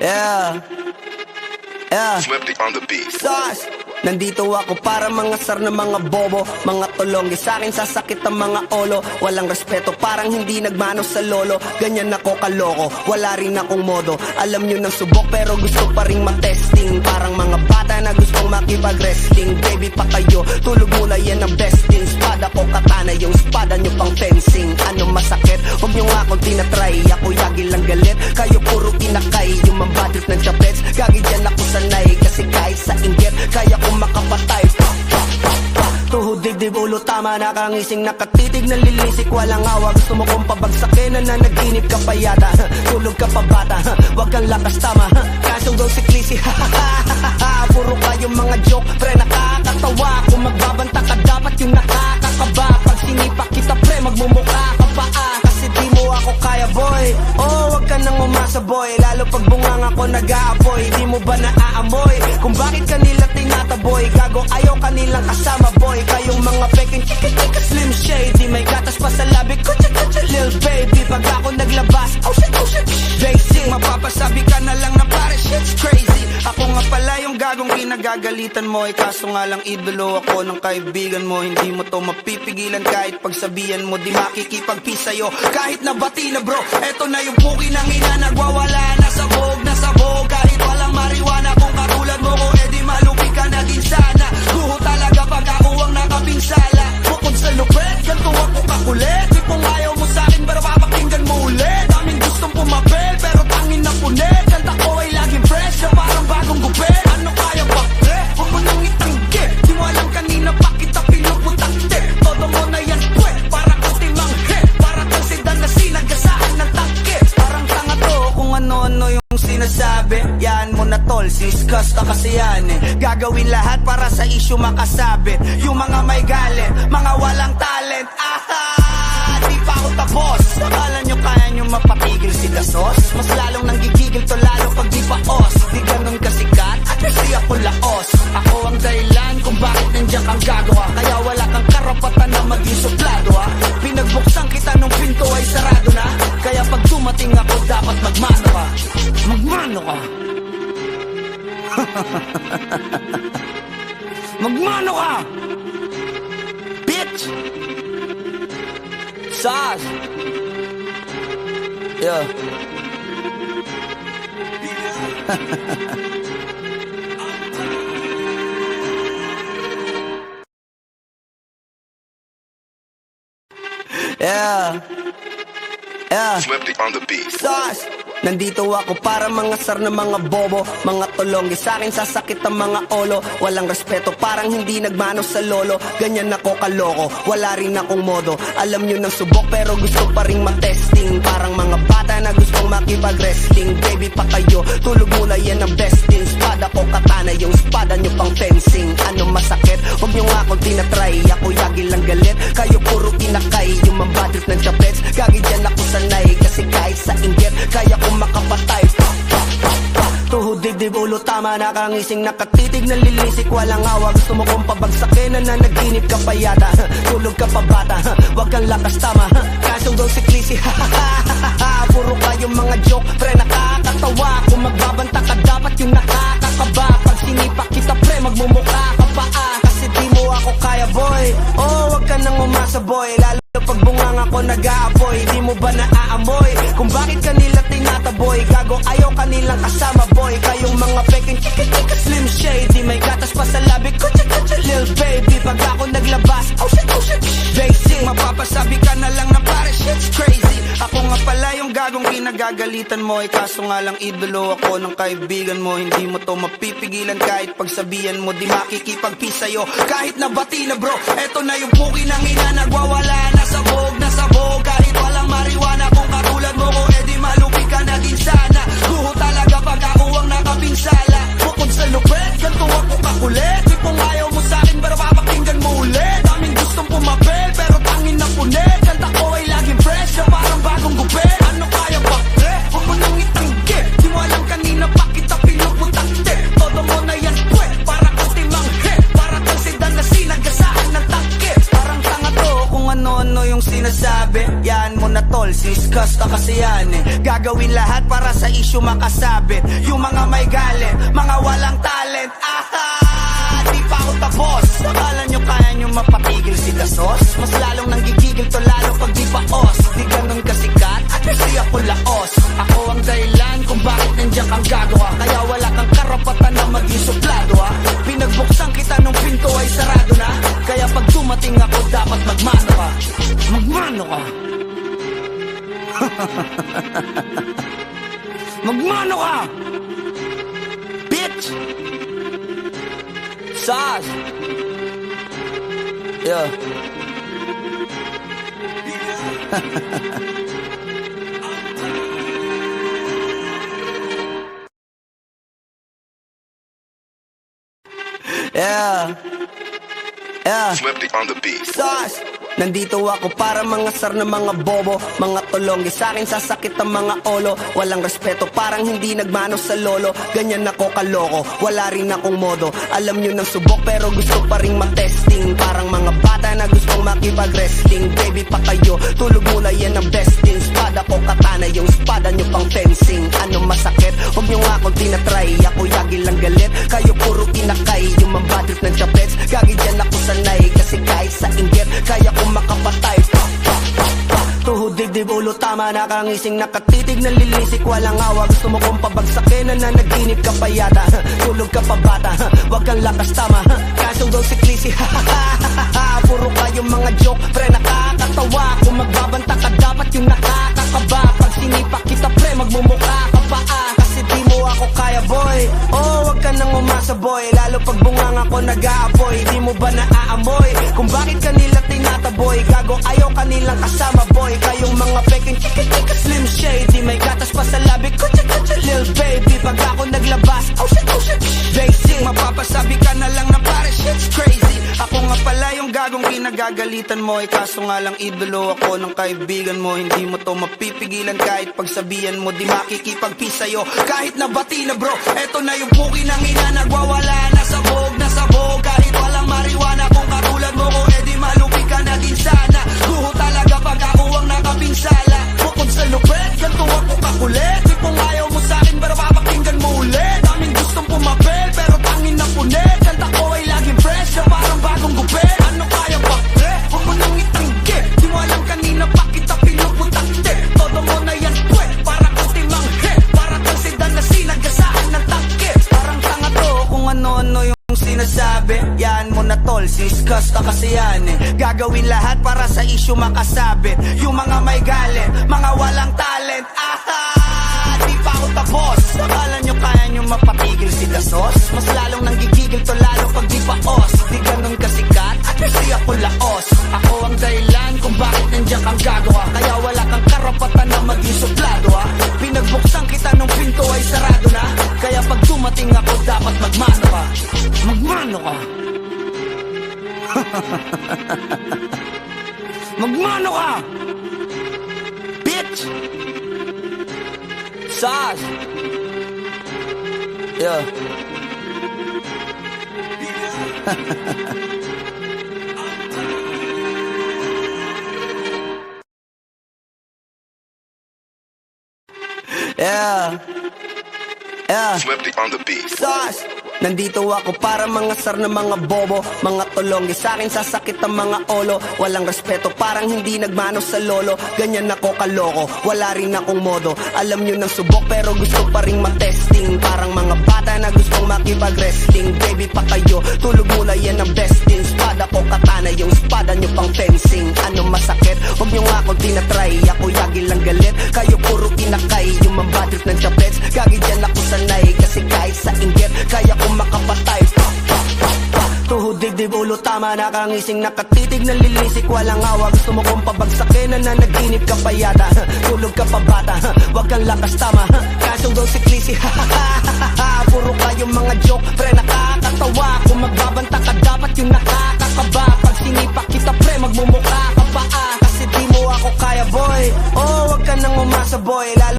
Yeah. Yeah. Swifty on the beat. Sauce. Nandito ako para mga sar na mga bobo, mga tulonggi sa akin sasakit ang mga olo. Walang respeto, parang hindi nagmano sa lolo. Ganyan ako kaloko, wala rin akong modo. Alam nyo ng subok pero gusto pa rin matesting. Parang mga bata na gustong makipag-wrestling. Baby pa kayo, tulog muna yan ang besting. Spada ko katana, yung spada nyo pang fencing. Ano masakit? Huwag nyo nga akong tinatry. Ako yagi lang galit, kayo puro kinakay. Yung mambadrip ng chapets, gagi dyan ako sanay. Kasi kahit sa inggit, kaya ko makapatay. Tuhod, dibdib, ulo, tama, nakangising, nakatitig, nalilisik, walang awa. Gusto mo kong pabagsakin, nananaginip ka pa yata. Tulog ka pa bata, wag kang lakas, tama. Kasong daw si Clissy, puro kayong mga joke, pre, nakakatawa. Kung magbabanta ka, dapat yung nakakakaba. Pag sinipak kita, pre, magmumukha ka pa, kasi di mo ako kaya, boy. Oh, wag ka nang umasa, boy. Lalo pag bungang ako nag-aapoy, di mo ba naaamoy kung bakit kanila tinataboy? Gago, ayaw kanilang kasama, boy. Kayong mga peking chika-chika slim shady, may gatas pa sa labi ko, cha-cha-cha, lil baby. Pag ako naglabas, oh shit, basic. Mapapasabi ka na lang na pare, shit's crazy. Ako nga pala yung gagong kinagagalitan mo, kaso nga lang idolo ako ng kaibigan mo. Hindi mo to mapipigilan kahit pagsabihan mo, di makikipag-peace sa'yo kahit nabati na, bro. Eto na yung puki ng ina, nagwawala na sabog. Kahit walang mariwana, kung katulad mo ko, edi malupi ka na din sana. Guho talaga pag ako ang nakapinsala. Bukod sa lupet, ganito ako kakulit. Di kung ayaw mo sa'kin, pero papakinggan mo ulit. Daming gustong pumapel, pero tangin na punit. Kanta ko ay laging fresh, na parang bagong gupit. Ano kaya ba, pre? Huwag mo nang itanggi. Di mo alam kanina pa kita pinuputangte. Todo mo na yan, pwe, para kang timanghe. Para kang sedan na sinagasaan ng tangke. Parang tanga to, kung ano-ano yung sinasabi. Yan mo na tol, siskas ka kasi yan Gagawin lahat para sa issue makasabit. Yung mga may galit, mga walang talent. Di pa ako tapos. Akala nyo kaya nyo mapatigil si Dasos? Mas lalong nanggigigil to lalo pag di pa os. Di ganun kasikat, kasi ako laos. Ako ang dahilan kung bakit nandiyan kang gagawa. Kaya wala kang karapatan na maging suplado Pinagbuksan kita nung pinto ay sarado na. Kaya pag dumating ako dapat magmano ka. Magmano ka. Magmano ka, bitch. Sauce. Yeah. Yeah. Yeah. Swifty on the beat. Sauce. Nandito ako para mga sar na mga bobo, mga tulonggi sa akin sasakit ang mga olo. Walang respeto, parang hindi nagmano sa lolo. Ganyan ako kaloko, wala rin akong modo. Alam nyo ng subok pero gusto pa rin matesting. Parang mga bata na gustong makipag-wrestling. Baby pa kayo, tulog muna yan ang besting. Spada ko katana, yung spada nyo pang fencing. Ano masakit? Huwag nyo nga akong tinatry. Ako yagi lang galit, kayo puro kinakay. Yung mambadrip ng chapets, gagi dyan ako sanay. Kasi kahit sa inggit, kaya ko makapatay. Tuhod, dibdib, ulo, tama, nakangising, nakatitig, nalilisik, walang awa. Gusto mo kong pabagsakin, nananaginip ka pa yata. Tulog ka pa bata, wag kang lakas, tama. Kasong daw si Clissy, puro kayong mga joke, pre, nakakatawa. Kung magbabanta ka, dapat yung nakakakaba. Pag sinipak kita, pre, magmumukha ka pa kasi di mo ako kaya, boy. Oh, wag ka nang umasa, boy. Lalo pag bungang ako nag-aapoy, di mo ba naaamoy kung bakit kanila tinataboy? Gago, ayaw kanilang kasama, boy. Kayong mga peking chika-chika slim shady, may gatas pa sa labi ko, cha-cha-cha, lil baby. Pag ako naglabas, oh shit, basic. Mapapasabi ka na lang na pare, shit's crazy. Ako nga pala yung gagong kinagagalitan mo, kaso nga lang idolo ako ng kaibigan mo. Hindi mo to mapipigilan kahit pagsabihan mo, di makikipag-peace sa'yo kahit nabati na, bro. Eto na yung puki ng ina, nagwawala na sabog. Kahit walang mariwana, kung katulad mo ko, edi malupi ka na din sana. Guho talaga pag ako ang nakapinsala. Bukod sa lupet, ganito ako kakulit. Di kung ayaw mo sa'kin, pero papakinggan mo ulit. Daming gustong pumapel, pero tangin na punit. Kanta ko ay laging fresh, na parang bagong gupit. Ano kaya ba, pre? Huwag mo nang itanggi. Di mo alam kanina pa kita pinuputangte. Todo mo na yan, pwe, para kang timanghe. Para kang sedan na sinagasaan ng tangke. Parang tanga to, kung ano-ano yung sinasabi. Yan mo na tol, siskas ka kasi yan Gagawin lahat para sa issue issue makasabit. Yung mga may galit, mga walang talent. Di pa ako tapos. Akala nyo kaya nyo mapatigil si Dasos? Mas lalong nanggigigil to lalo pag di pa os. Di ganun kasikat at kasi ako laos. Ako ang dahilan kung bakit nandiyan kang gagawa. Kaya wala kang karapatan na maging suplado ha. Pinagbuksan kita nung pinto ay sarado na. Kaya pag dumating ako dapat magmano ka. Magmano ka. Magmano ka. Bitch. Sas. Yeah. Yeah. Yeah. Swifty on the beat. Sas. Nandito ako para mangasar ng mga bobo, mga tulonggi sa akin sasakit ang mga olo. Walang respeto, parang hindi nagmano sa lolo. Ganyan ako kaloko, wala rin akong modo. Alam nyo ng subok pero gusto pa rin matesting. Parang mga bata na gustong makipag-wrestling. Baby pa kayo, tulog muna yan ang besting. Spada ko katana, yung spada nyo pang fencing. Ano masakit? Huwag nyo nga akong tinatry. Ako yagi lang galit, kayo puro kinakay. Yung mambadrip ng chapets, gagi dyan ako sanay. Kasi kahit sa inggit, kaya ko makapatay. Tuhod, dibdib, ulo, tama, nakangising, nakatitig, nalilisik, walang awa. Gusto mo kong pabagsakin, nananaginip ka pa yata. Tulog ka pa bata, wag kang lakas tama. Kaso daw si Clissy, puro kayong mga joke, pre, nakakatawa. Kung magbabanta ka, dapat yung nakakakaba. Pag sinipak kita, pre, magmumukha ka pa kasi di mo ako kaya, boy. Oh, wag ka nang umasa, boy. Lalo pag bungang ako nag-aapoy. Di mo ba naaamoy kung bakit kanila tinataboy? Gago, ayaw kanilang kasama, boy. Kayong mga peking chika-chika slim shady. May gatas pa sa labi, kutsa-kutsa lil baby. Pag ako naglabas, oh shit, basic. Mapapasabi ka na lang na pare, shit's crazy. Ako nga pala yung gagong kinagagalitan mo. Kaso nga lang idolo ako ng kaibigan mo. Hindi mo to mapipigilan kahit pagsabihan mo. Di makikipag-peace sa'yo kahit nabati na bro. Eto na yung puki ng ina, nagwawala na sabog. Kahit walang mariwana, kung katulad mo ko, edi malupi ka na din sana. Guho talaga pag ako ang nakapinsala. Bukod sa lupet, ganito ako kakulit. Di kung ayaw mo sa'kin, pero papakinggan mo ulit. Daming gustong pumapel, pero tangin na punit. Kanta ko ay laging fresh, na parang bagong gupit. Ano kaya ba, pre? Huwag mo nang itanggi. Di mo alam kanina pa kita pinuputakte. Todo mo na yan, pwe, para kang timang hit. Para kang sedan na sinagasaan ng tangke. Parang tanga to kung ano-ano yung sinasabi. Yan mo na tol, siskas na kasi yan eh. Gagawin lahat para sa issue makasabit. Yung mga may galit, mga walang talent. Di pa ako tapos. Akala nyo kaya nyo mapatigil si Dasos? Mas lalong nanggigigil to lalo pag di pa os. Di ganun kasikat at kasi ako laos. Ako ang dahilan kung bakit nandiyan kang gagawa. Kaya wala kang karapatan na maging suplado ha. Pinagbuksan kita nung pinto ay sarado na. Kaya pag dumating ako dapat magmano ka. Magmano ka. Magmano ka. Bitch. Sas. Yeah. Yeah. Yeah. Swifty on the beat. Sas. Nandito ako para mangasar ng mga bobo, mga tulonggi sa akin sasakit ang mga olo. Walang respeto, parang hindi nagmano sa lolo. Ganyan ako kaloko, wala rin akong modo. Alam nyo ng subok pero gusto pa rin matesting. Parang mga bata na gustong makipag-wrestling. Baby pa kayo, tulog muna yan ang besting. Spada ko katana, yung spada nyo pang fencing. Ano masakit? Huwag nyo nga akong tinatry. Ako yagi lang galit, kayo puro kinakay. Yung mambadrip ng chapets, gagi dyan ako sanay. Kasi kahit sa inggit, kaya ko makapatay. Tuhod, dibdib, ulo, tama, nakangising, nakatitig, nalilisik, walang awa. Gusto mo kong pabagsakin, nananaginip ka pa yata. Tulog ka pa bata, wag kang lakas tama. Kaso daw si Clissy, puro kayong mga joke, pre, nakakatawa. Kung magbabanta ka, dapat yung nakakakaba. Pag sinipak kita, pre, magmumukha ka pa kasi di mo ako kaya, boy. Oh, wag ka nang umasa, boy. Lalo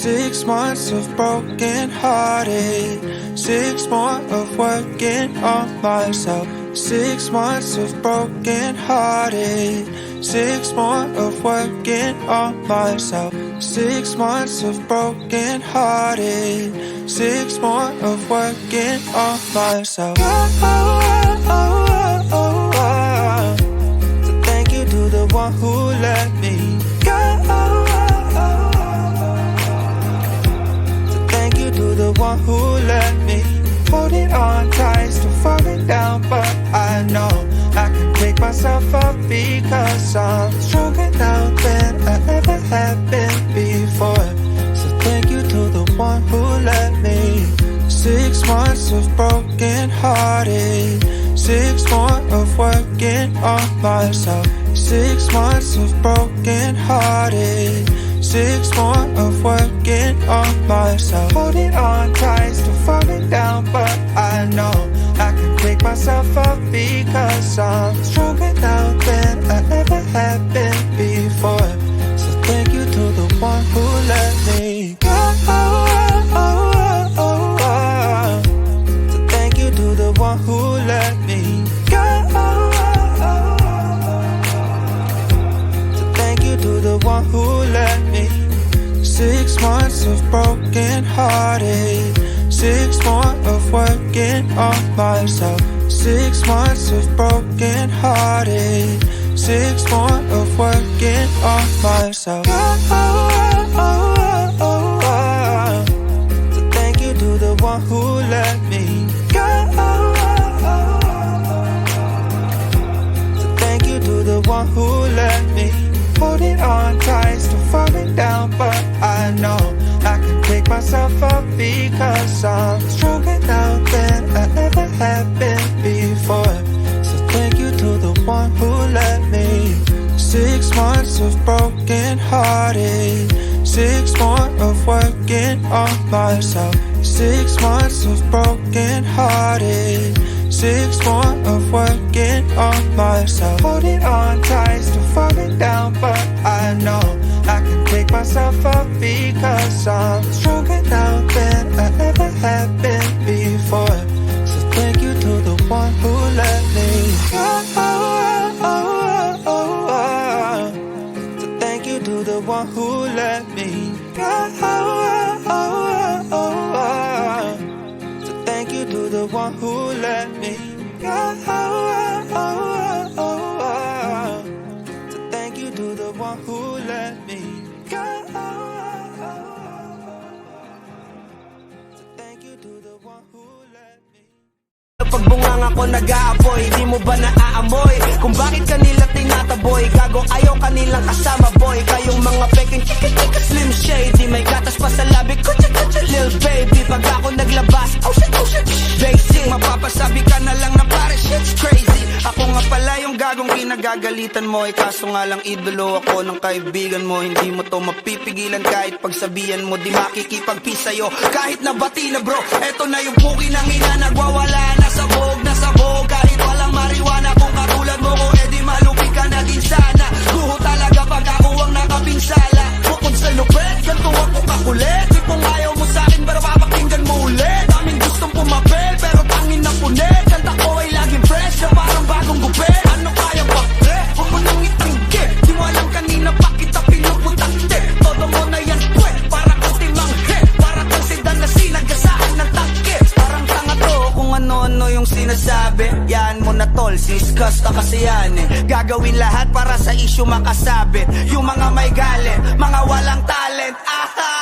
6 months of broken hearted, 6 more of working on myself. 6 months of broken hearted, 6 more of working on myself. 6 months of broken hearted, 6 more of working on myself. So thank you to the one who let me go. So thank you to the one who let me holding on tight, still falling down, but I know I can pick myself up because I'm stronger now than I ever have been before. So thank you to the one who let me. 6 months of broken hearted, 6 more of working on myself. 6 months of broken hearted, 6 more of working on myself. Holding on tight, still falling down, but I know I can pick myself up because I'm stronger now than I ever have been before. So thank you to the one who let me go. So thank you to the one who let me go. So thank you to the one who let me. 6 months of broken hearted, 6 more of working on myself. 6 months of broken hearted, 6 more of working on myself. So thank you to the one who let me go. So thank you to the one who let me. Holding on tight, still falling down, but I know I can pick myself up because I'm stronger now than I ever have been before. So thank you to the one who let me. 6 months of broken hearted, 6 more of working on myself. 6 months of broken hearted, 6 more of working on myself. Holding on tight, still falling down, but I know I can pick myself up because I'm stronger now than I ever have been before. So thank you to the one who let me go. So thank you to the one who let me go. So thank you to the one who let me go. So thank you to the one who let me go. So thank you to the one who let me. Pagbunganga ko nag-aapoy, di mo ba naaamoy? Kung bakit kanila tinataboy, gago ayaw kanilang kasama boy. Kayong mga peking chika-chika slim shady, may gatas pa sa labi ko, lil baby. Pag ako naglabas, oh shit, basic. Mapapasabi ka na lang na pare shit's crazy. Ako nga pala yung gagong kinagagalitan mo, kaso nga lang idolo ako ng kaibigan mo. Hindi mo to mapipigilan kahit pagsabihan mo, di makikipagpi sa'yo kahit nabati na bro. Eto na yung puki ng ina, nagwawala na sabog, kahit walang mariwana. Kung katulad mo ko, edi malupi ka na din sana. Guho talaga pag ako ang nakapinsala. Bukod sa lupet, ganito ako kakulit. Di kung ayaw mo sa'kin, pero papakinggan mo ulit. Daming gustong pumapel, pero tangin na punit. Kanta ko ay laging fresh, na parang bagong gupit. Ano kaya ba, pre? Huwag mo nang itingge. Di mo alam kanina pa kita pinuputakte. Todo mo na yan, pwe, para kang timanghe. Para kang sedan na sinagasaan ng tangke. Parang tanga to kung ano-ano yung sinasabi. Yan mo na tol, siskas ka kasi yan eh. Gagawin lahat para sa issue makasabit. Yung mga may galit, mga walang talent. Aha!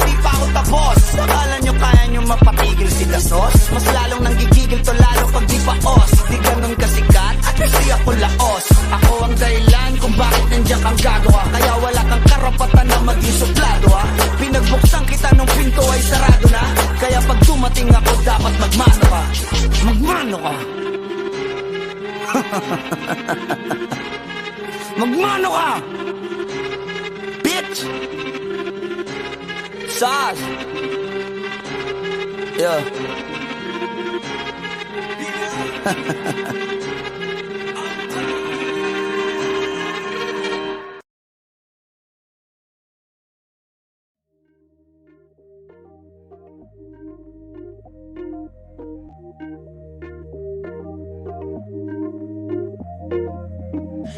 Di pa ako tapos. Akala nyo kaya nyo mapatigil si Dasos? Mas lalong nanggigigil to lalo pag di pa os. Di ganun kasikat at kasi ako laos. Ako ang dahilan kung bakit nandiyan kang gagawa. Kaya wala kang karapatan na maging suplado ha. Pinagbuksan kita nung pinto ay sarado na. Kaya pag dumating ako dapat magmano ka. Magmano ka. Magmano ka. Bitch. Sas. Yeah.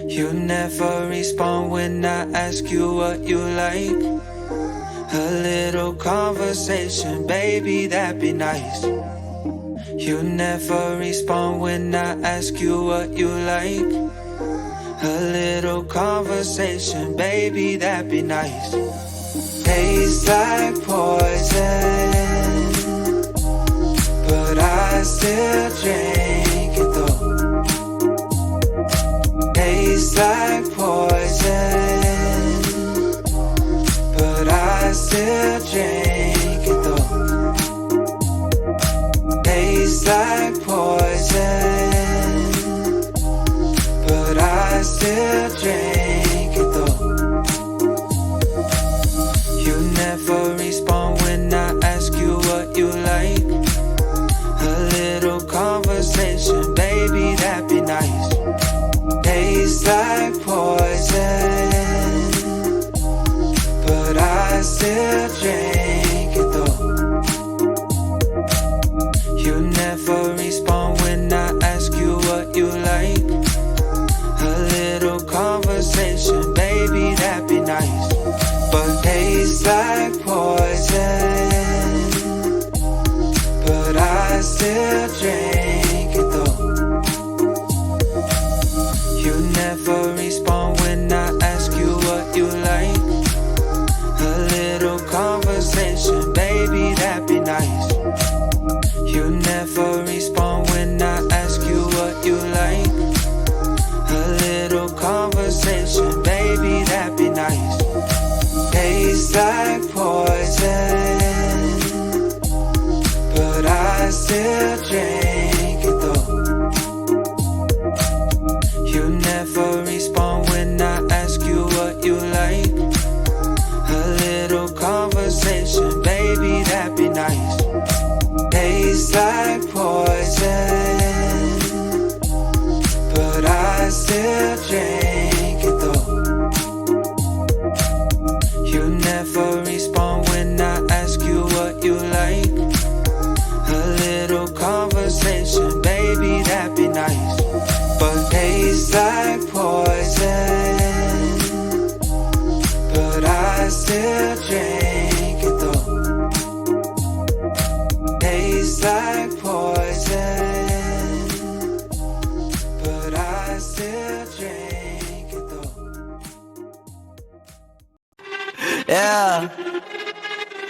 You never respond when I ask you what you like. A little conversation, baby, that'd be nice. You never respond when I ask you what you like. A little conversation, baby, that'd be nice. Tastes like poison, but I still drink it though. Tastes like poison, but I still drink it though. Tastes like poison, but I still drink it though. You never respond when I ask you what you like. A little conversation, baby, that'd be nice. Tastes like poison, but I still drink it though. You never respond when I ask you what you like. A little conversation, baby, that'd be nice. But tastes like poison, but I still drink it though. You never respond when I ask you what you like. A little conversation, baby, that'd be nice. You never respond when I ask you what you like. A little conversation, baby, that'd be nice. Tastes like poison, but I still drink it though. You never respond when I ask you what you like. A little conversation, baby, that'd be nice. Tastes like poison, but I still drink it though. You never respond when I ask you what you like. A little conversation, baby, that'd be nice. But tastes like poison, but I still drink it though. Tastes like poison, but I still drink it though. Yeah,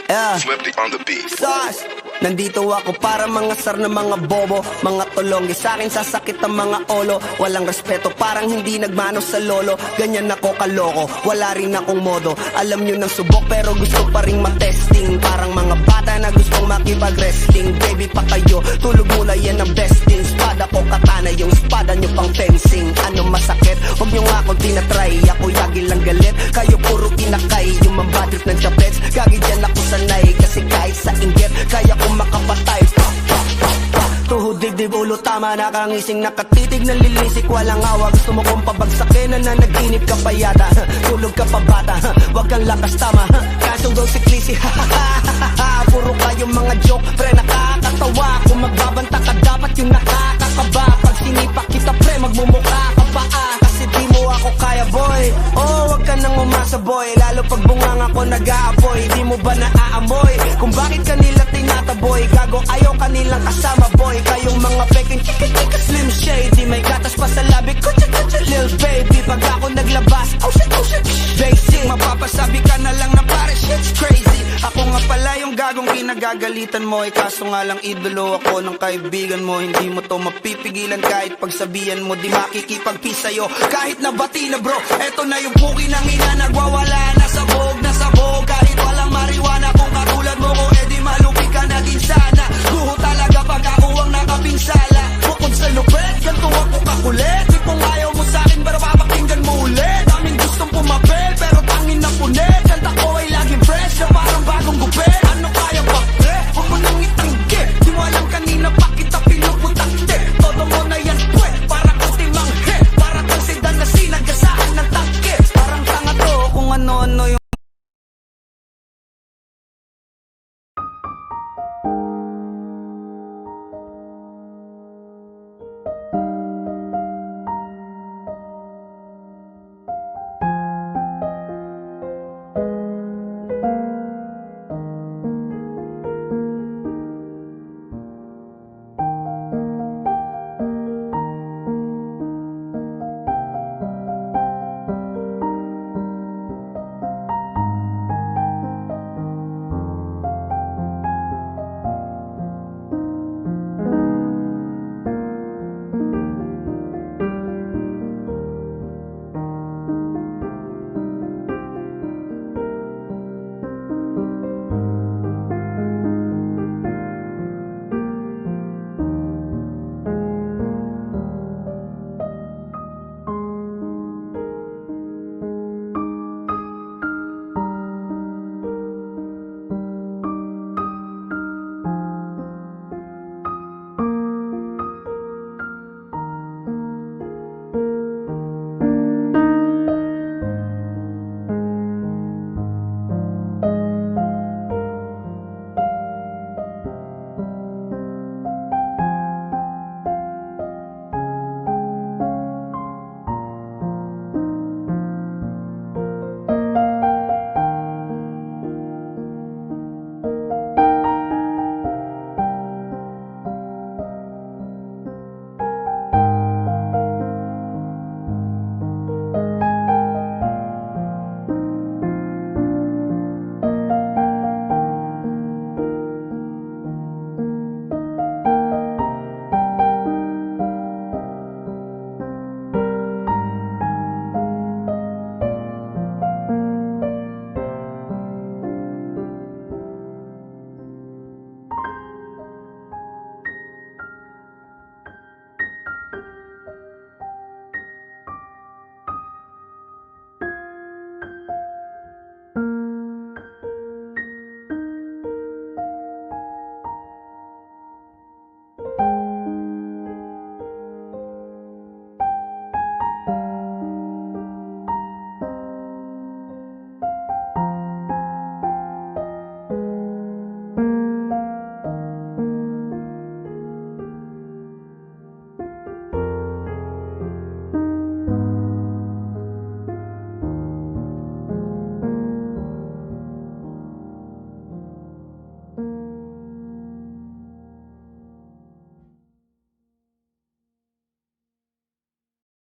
yeah. Swifty on the beat. Sauce! Nandito ako para mga sar na mga bobo, mga tulonggi sa akin sasakit ang mga olo. Walang respeto, parang hindi nagmano sa lolo. Ganyan ako kaloko, wala rin akong modo. Alam nyo ng subok pero gusto pa rin matesting. Parang mga bata na gustong makipag-wrestling. Baby pa kayo, tulog mula yan ang besting. Spada ko katana, yung spada nyo pang fencing. Ano masakit? Huwag nyo nga ako tinatry. Ako yagi lang galit, kayo puro kinakay. Yung mambatrip ng chapets, gagi dyan ako sanay. Kasi kahit sa inggit, kaya ko makapatay. Tuhod, dibdib, ulo, tama, nakangising, nakatitig, nalilisik, walang awa. Gusto mo kong pabagsakin, nananaginip ka pa yata. Tulog ka pa bata, wag kang lakas tama. Kasong daw si Clissy, puro kayong mga joke, pre, nakakatawa. Kung magbabanta ka, dapat yung nakakakaba. Pag sinipak kita, pre, magmumukha ka pa kasi di mo ako kaya, boy. Oh, wag ka nang umasa, boy. Lalo pag bungang ako nag-aapoy. Di mo ba naaamoy kung bakit kanila tinataboy? Gago, ayaw kanilang kasama, boy. Kayong mga peking chika-chika slim shady. May gatas pa sa labi ko, chika-chika lil baby. Pag ako naglabas, oh shit, basic. Mapapasabi ka na lang na pare, shit's crazy. Ako nga pala yung gagong kinagagalitan mo. Kaso nga lang idolo ako ng kaibigan mo. Hindi mo to mapipigilan kahit pagsabihan mo. Di makikipag-peace sa'yo kahit nabati na bro. Eto na yung puki ng ina, nagwawala na sabog. Kahit walang mariwana, kung katulad mo ko, edi malupi ka na din sana. Guho talaga pag ako ang nakapinsala. Bukod sa lupet, ganito ako kakulit. Di kung ayaw mo sa'kin, pero papakinggan mo ulit. Daming gustong pumapel, pero tangin na punit. Kanta ko ay laging fresh, na parang bagong gupit. Ano kaya ba, pre? Huwag mo nang itanggi. Di mo alam kanina pa kita pinuputakte. Todo mo na yan, pwe, para kang timanghe. Para kang sedan na sinagasaan ng tangke. Parang tanga to, kung ano-ano yung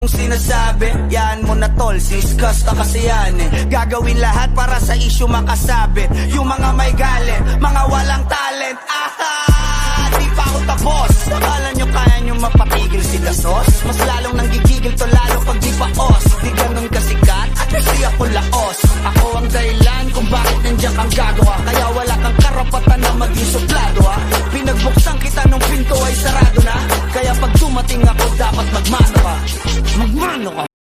sinasabi, yan mo na tol, siskas ka kasi yan eh. Gagawin lahat para sa issue makasabit. Yung mga may galit, mga walang talent. Di pa ako tapos. Akala nyo kaya nyo mapatigil si Dasos? Mas lalong nanggigigil to lalo pag di pa os. Di ganun kasikat at kasi ako laos. Ako ang dahilan kung bakit nandiyan kang gagawa. Kaya wala kang karapatan na maging suplado ha. Pinagbuksan kita nung pinto ay sarado na. Kaya pag dumating ako dapat magmano